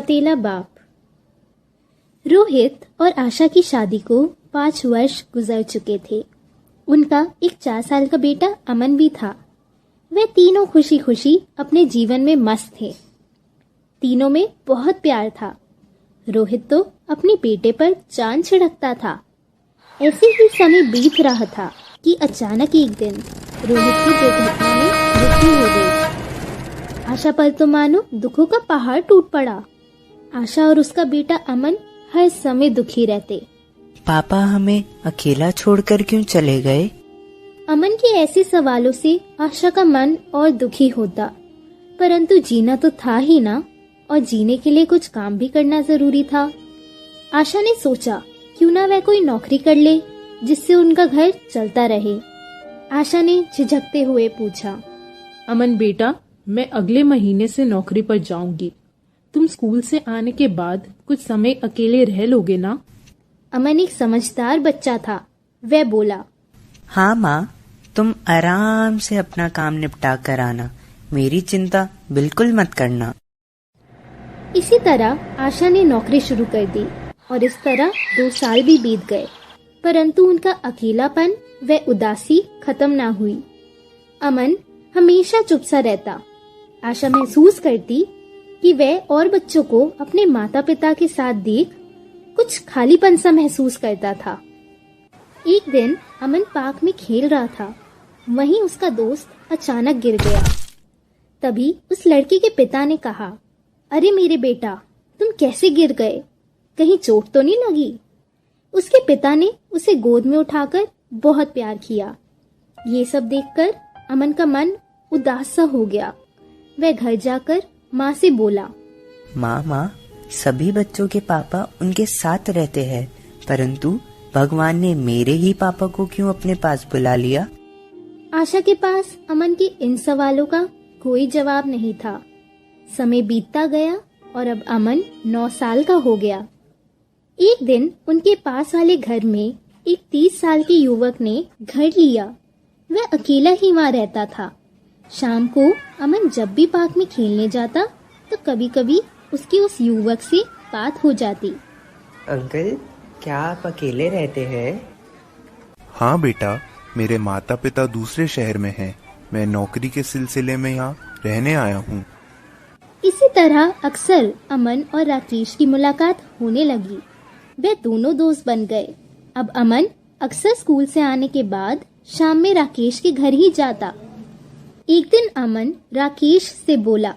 सौतेला बाप। रोहित और आशा की शादी को 5 वर्ष गुजर चुके थे। उनका एक 4 साल का बेटा अमन भी था। वे तीनों खुशी खुशी अपने जीवन में मस्त थे। तीनों में बहुत प्यार था। रोहित तो अपने बेटे पर जान छिड़कता था। ऐसे ही समय बीत रहा था कि अचानक एक दिन रोहित की दुर्घटना में मृत्यु हो गई। आशा पर तो मानो दुखों का पहाड़ टूट पड़ा। आशा और उसका बेटा अमन हर समय दुखी रहते। पापा हमें अकेला छोड़कर क्यों चले गए? अमन के ऐसे सवालों से आशा का मन और दुखी होता। परंतु जीना तो था ही ना, और जीने के लिए कुछ काम भी करना जरूरी था। आशा ने सोचा क्यों ना वह कोई नौकरी कर ले जिससे उनका घर चलता रहे। आशा ने झिझकते हुए पूछा, अमन बेटा, मैं अगले महीने से नौकरी पर जाऊंगी। तुम स्कूल से आने के बाद कुछ समय अकेले रह लोगे ना? अमन एक समझदार बच्चा था। वह बोला, हाँ माँ, तुम आराम से अपना काम निपटा कर आना, मेरी चिंता बिल्कुल मत करना। इसी तरह आशा ने नौकरी शुरू कर दी और इस तरह 2 साल भी बीत गए। परंतु उनका अकेलापन व उदासी खत्म ना हुई। अमन हमेशा चुप सा रहता। आशा महसूस करती कि वह और बच्चों को अपने माता पिता के साथ देख कुछ खालीपन सा महसूस करता था। एक दिन अमन पार्क में खेल रहा था। वहीं उसका दोस्त अचानक गिर गया। तभी उस लड़के के पिता ने कहा, अरे मेरे बेटा, तुम कैसे गिर गए? कहीं चोट तो नहीं लगी? उसके पिता ने उसे गोद में उठाकर बहुत प्यार किया। ये सब देखकर अमन का मन उदास सा हो गया। वह घर जाकर माँ से बोला, माँ, सभी बच्चों के पापा उनके साथ रहते हैं, परंतु भगवान ने मेरे ही पापा को क्यों अपने पास बुला लिया? आशा के पास अमन के इन सवालों का कोई जवाब नहीं था। समय बीतता गया और अब अमन 9 साल का हो गया। एक दिन उनके पास वाले घर में एक 30 साल के युवक ने घर लिया। वह अकेला ही वहाँ रहता था। शाम को अमन जब भी पार्क में खेलने जाता तो कभी कभी उसकी उस युवक से बात हो जाती। अंकल, क्या आप अकेले रहते हैं? हाँ बेटा, मेरे माता पिता दूसरे शहर में हैं। मैं नौकरी के सिलसिले में यहाँ रहने आया हूँ। इसी तरह अक्सर अमन और राकेश की मुलाकात होने लगी। वे दोनों दोस्त बन गए। अब अमन अक्सर स्कूल से आने के बाद शाम में राकेश के घर ही जाता। एक दिन अमन राकेश से बोला,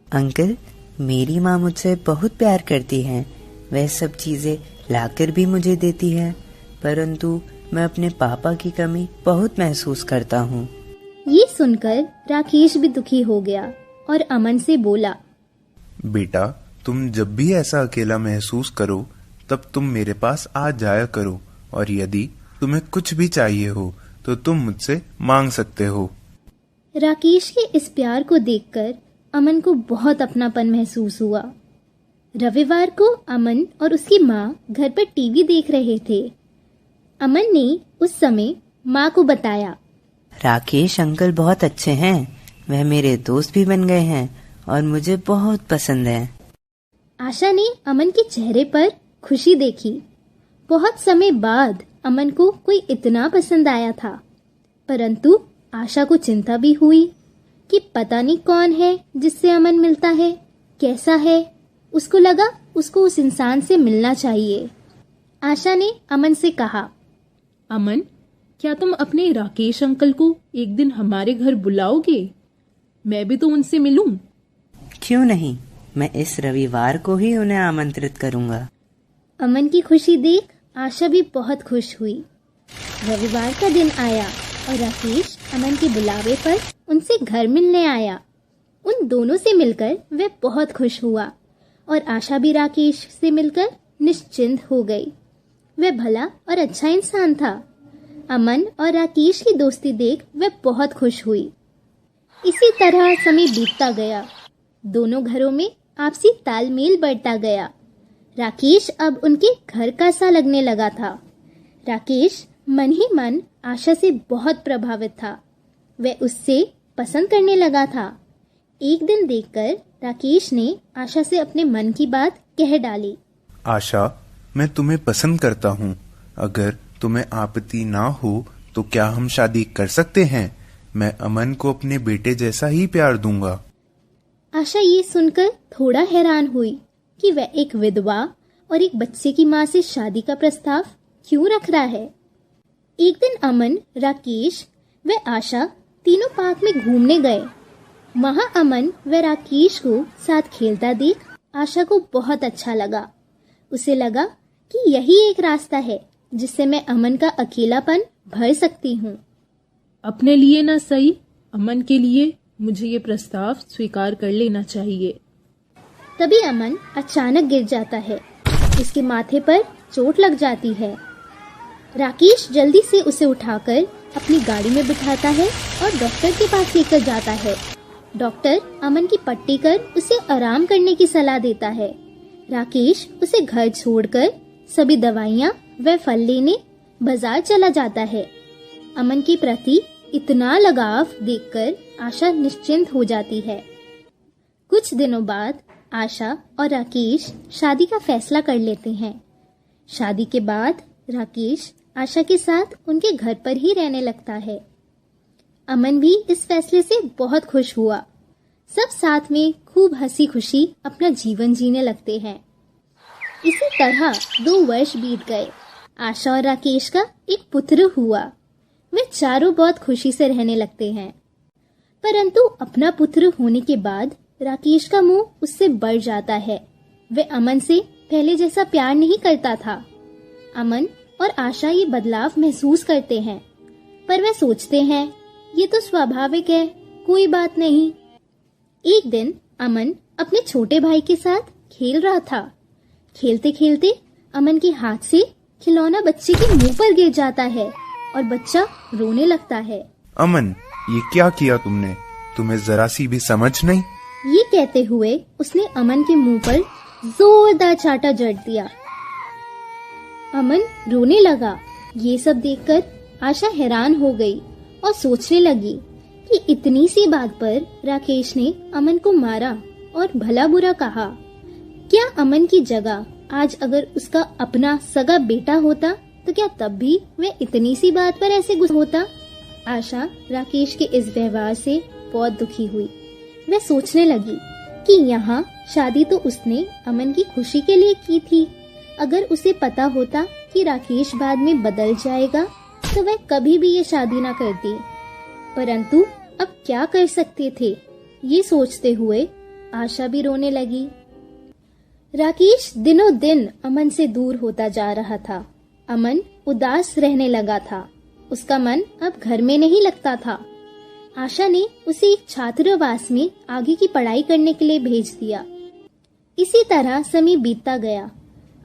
अंकल, मेरी माँ मुझसे बहुत प्यार करती हैं। वह सब चीजें लाकर भी मुझे देती है, परंतु मैं अपने पापा की कमी बहुत महसूस करता हूँ। ये सुनकर राकेश भी दुखी हो गया और अमन से बोला, बेटा, तुम जब भी ऐसा अकेला महसूस करो तब तुम मेरे पास आ जाया करो, और यदि तुम्हें कुछ भी चाहिए हो तो तुम मुझसे मांग सकते हो। राकेश के इस प्यार को देखकर अमन को बहुत अपनापन महसूस हुआ। रविवार को अमन और उसकी माँ घर पर टीवी देख रहे थे। अमन ने उस समय माँ को बताया, राकेश अंकल बहुत अच्छे हैं। वह मेरे दोस्त भी बन गए हैं और मुझे बहुत पसंद है। आशा ने अमन के चेहरे पर खुशी देखी। बहुत समय बाद अमन को कोई इतना पसंद आया था। परंतु आशा को चिंता भी हुई कि पता नहीं कौन है जिससे अमन मिलता है, कैसा है। उसको लगा उसको उस इंसान से मिलना चाहिए। आशा ने अमन से कहा, अमन, क्या तुम अपने राकेश अंकल को एक दिन हमारे घर बुलाओगे? मैं भी तो उनसे मिलूं। क्यों नहीं, मैं इस रविवार को ही उन्हें आमंत्रित करूंगा। अमन की खुशी देख आशा भी बहुत खुश हुई। रविवार का दिन आया और राकेश अमन के बुलावे पर उनसे घर मिलने आया। उन दोनों से मिलकर वह बहुत खुश हुआ और आशा भी राकेश से मिलकर निश्चिंत हो गई। वह भला और अच्छा इंसान था। अमन और राकेश की दोस्ती देख वह बहुत खुश हुई। इसी तरह समय बीतता गया। दोनों घरों में आपसी तालमेल बढ़ता गया। राकेश अब उनके घर का सा लगने लगा था। राकेश मन ही मन आशा से बहुत प्रभावित था। वह उससे पसंद करने लगा था। एक दिन देखकर राकेश ने आशा से अपने मन की बात कह डाली। आशा, मैं तुम्हें पसंद करता हूँ। अगर तुम्हें आपत्ति ना हो तो क्या हम शादी कर सकते हैं? मैं अमन को अपने बेटे जैसा ही प्यार दूंगा। आशा ये सुनकर थोड़ा हैरान हुई कि वह एक विधवा और एक बच्चे की माँ से शादी का प्रस्ताव क्यों रख रहा है। एक दिन अमन, राकेश व आशा तीनों पार्क में घूमने गए। वहाँ अमन व राकेश को साथ खेलता देख आशा को बहुत अच्छा लगा। उसे लगा कि यही एक रास्ता है जिससे मैं अमन का अकेलापन भर सकती हूँ। अपने लिए ना सही, अमन के लिए मुझे ये प्रस्ताव स्वीकार कर लेना चाहिए। तभी अमन अचानक गिर जाता है। उसके माथे पर चोट लग जाती है। राकेश जल्दी से उसे उठाकर अपनी गाड़ी में बिठाता है और डॉक्टर के पास लेकर जाता है। डॉक्टर अमन की पट्टी कर उसे आराम करने की सलाह देता है। राकेश उसे घर छोड़कर सभी दवाइयाँ व फल लेने बाजार चला जाता है। अमन के प्रति इतना लगाव देखकर आशा निश्चिंत हो जाती है। कुछ दिनों बाद आशा और राकेश शादी का फैसला कर लेते हैं। शादी के बाद राकेश आशा के साथ उनके घर पर ही रहने लगता है। अमन भी इस फैसले से बहुत खुश हुआ। सब साथ में खूब हंसी खुशी अपना जीवन जीने लगते हैं। इसी तरह 2 वर्ष बीत गए। आशा और राकेश का एक पुत्र हुआ। वे चारों बहुत खुशी से रहने लगते हैं। परंतु अपना पुत्र होने के बाद राकेश का मुंह उससे बढ़ जाता है। वह अमन से पहले जैसा प्यार नहीं करता था। अमन और आशा ये बदलाव महसूस करते हैं, पर वे सोचते हैं ये तो स्वाभाविक है, कोई बात नहीं। एक दिन अमन अपने छोटे भाई के साथ खेल रहा था। खेलते खेलते अमन के हाथ से खिलौना बच्चे के मुंह पर गिर जाता है और बच्चा रोने लगता है। अमन, ये क्या किया तुमने? तुम्हें जरा सी भी समझ नहीं? ये कहते हुए उसने अमन के मुंह पर जोरदार चाटा जड़ दिया। अमन रोने लगा। ये सब देखकर आशा हैरान हो गई और सोचने लगी कि इतनी सी बात पर राकेश ने अमन को मारा और भला बुरा कहा। क्या अमन की जगह आज अगर उसका अपना सगा बेटा होता तो क्या तब भी वह इतनी सी बात पर ऐसे गुस्सा होता? आशा राकेश के इस व्यवहार से बहुत दुखी हुई। वह सोचने लगी कि यहाँ शादी तो उसने अमन की खुशी के लिए की थी। अगर उसे पता होता कि राकेश बाद में बदल जाएगा तो वह कभी भी ये शादी ना करती। परंतु अब क्या कर सकते थे, ये सोचते हुए आशा भी रोने लगी। राकेश दिनों दिन अमन से दूर होता जा रहा था। अमन उदास रहने लगा था। उसका मन अब घर में नहीं लगता था। आशा ने उसे एक छात्रावास में आगे की पढ़ाई करने के लिए भेज दिया। इसी तरह समय बीतता गया।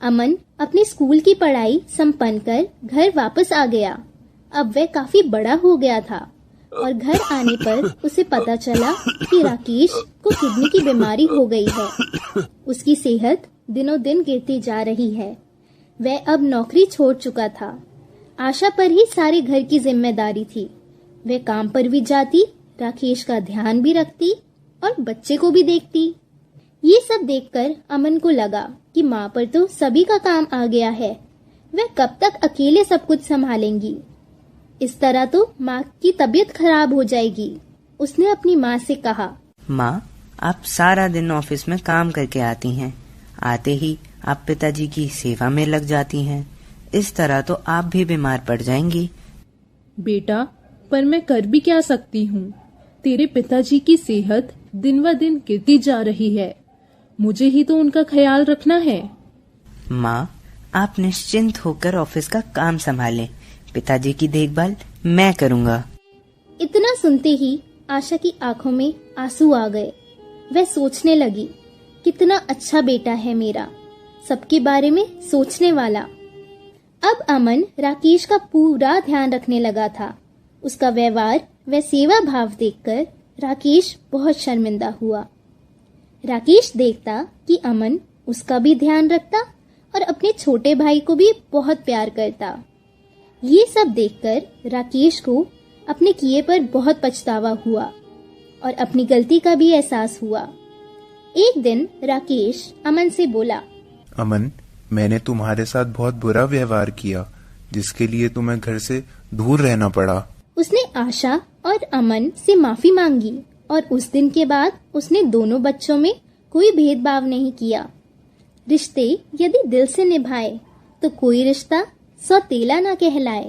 अमन अपने स्कूल की पढ़ाई संपन्न कर घर वापस आ गया। अब वह काफी बड़ा हो गया था और घर आने पर उसे पता चला कि राकेश को किडनी की बीमारी हो गई है। उसकी सेहत दिनों दिन गिरती जा रही है। वह अब नौकरी छोड़ चुका था। आशा पर ही सारे घर की जिम्मेदारी थी। वह काम पर भी जाती, राकेश का ध्यान भी रखती और बच्चे को भी देखती। ये सब देखकर अमन को लगा कि माँ पर तो सभी का काम आ गया है। वह कब तक अकेले सब कुछ संभालेंगी? इस तरह तो माँ की तबीयत खराब हो जाएगी। उसने अपनी माँ से कहा, माँ, आप सारा दिन ऑफिस में काम करके आती हैं। आते ही आप पिताजी की सेवा में लग जाती हैं। इस तरह तो आप भी बीमार पड़ जाएंगी। बेटा, पर मैं कर भी क्या सकती हूँ? तेरे पिताजी की सेहत दिन व दिन गिरती जा रही है। मुझे ही तो उनका ख्याल रखना है। माँ, आप निश्चिंत होकर ऑफिस का काम संभालें। पिताजी की देखभाल मैं करूँगा। इतना सुनते ही आशा की आंखों में आंसू आ गए। वह सोचने लगी, कितना अच्छा बेटा है मेरा, सबके बारे में सोचने वाला। अब अमन राकेश का पूरा ध्यान रखने लगा था। उसका व्यवहार व सेवा भाव देखकर राकेश बहुत शर्मिंदा हुआ। राकेश देखता कि अमन उसका भी ध्यान रखता और अपने छोटे भाई को भी बहुत प्यार करता। ये सब देखकर राकेश को अपने किए पर बहुत पछतावा हुआ और अपनी गलती का भी एहसास हुआ। एक दिन राकेश अमन से बोला, अमन, मैंने तुम्हारे साथ बहुत बुरा व्यवहार किया, जिसके लिए तुम्हें घर से दूर रहना पड़ा। उसने आशा और अमन से माफी मांगी और उस दिन के बाद उसने दोनों बच्चों में कोई भेदभाव नहीं किया। रिश्ते यदि दिल से निभाए तो कोई रिश्ता सौतेला ना कहलाए।